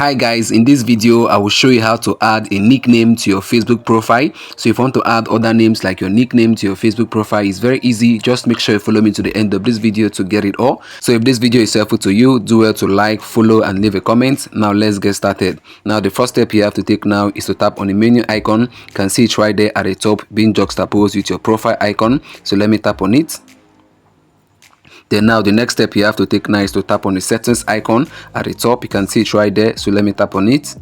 Hi guys, in this video I will show you how to add a nickname to your Facebook profile. So if you want to add other names like your nickname to your Facebook profile, it's very easy. Just make sure you follow me to the end of this video to get it all. So if this video is helpful to you, do well to like, follow and leave a comment. Now let's get started. Now the first step you have to take now is to tap on the menu icon. You can see it right there at the top being juxtaposed with your profile icon. So let me tap on it. Then now the next step you have to take now is to tap on the settings icon at the top. You can see it right there, so let me tap on it.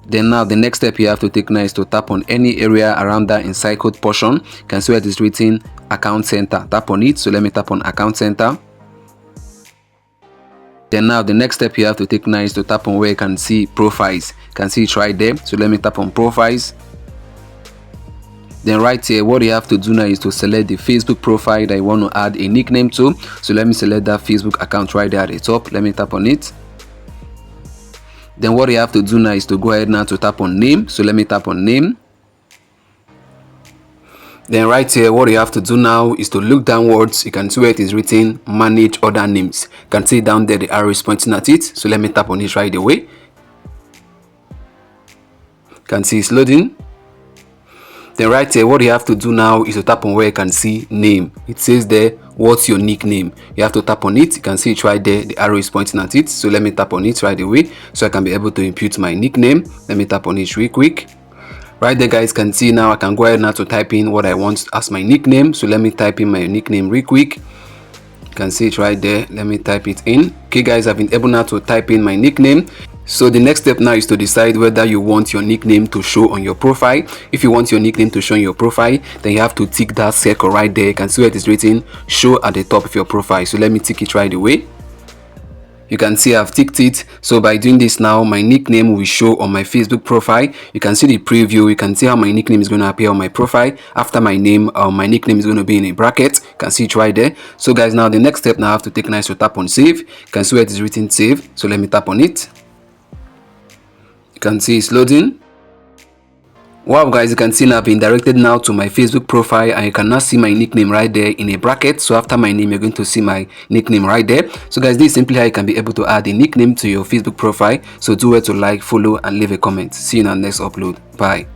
Then now the next step you have to take now is to tap on any area around that encircled portion. You can see where it is written account center. Tap on it, so let me tap on account center. Then now the next step you have to take now is to tap on where you can see profiles. You can see it right there, so let me tap on profiles. Then right here, what you have to do now is to select the Facebook profile that you want to add a nickname to. So let me select that Facebook account right there at the top. Let me tap on it. Then what you have to do now is to go ahead now to tap on name. So let me tap on name. Then right here, what you have to do now is to look downwards. You can see where it is written manage other names. You can see down there the arrow is pointing at it. So let me tap on it right away. You can see it's loading. Then right here, what you have to do now is to tap on where you can see name. It says there, what's your nickname? You have to tap on it. You can see it right there. The arrow is pointing at it. So let me tap on it right away so I can be able to input my nickname. Let me tap on it real quick. Right there, guys, can see now I can go ahead now to type in what I want as my nickname. So let me type in my nickname real quick. You can see it right there. Let me type it in. Okay, guys, I've been able now to type in my nickname. So the next step now is to decide whether you want your nickname to show on your profile. If you want your nickname to show on your profile, then you have to tick that circle right there. You can see where it is written show at the top of your profile. So let me tick it right away. You can see I've ticked it. So by doing this now, my nickname will show on my Facebook profile. You can see the preview. You can see how my nickname is going to appear on my profile. After my name, my nickname is going to be in a bracket. You can see it right there. So guys, now the next step now I have to take now is to tap on save. You can see where it is written save. So let me tap on it. You can see it's loading. Wow guys, you can see now I've been directed now to my Facebook profile and you can now see my nickname right there in a bracket. So after my name, you're going to see my nickname right there. So guys, this is simply how you can be able to add a nickname to your Facebook profile. So do well to like, follow and leave a comment. See you in our next upload. Bye.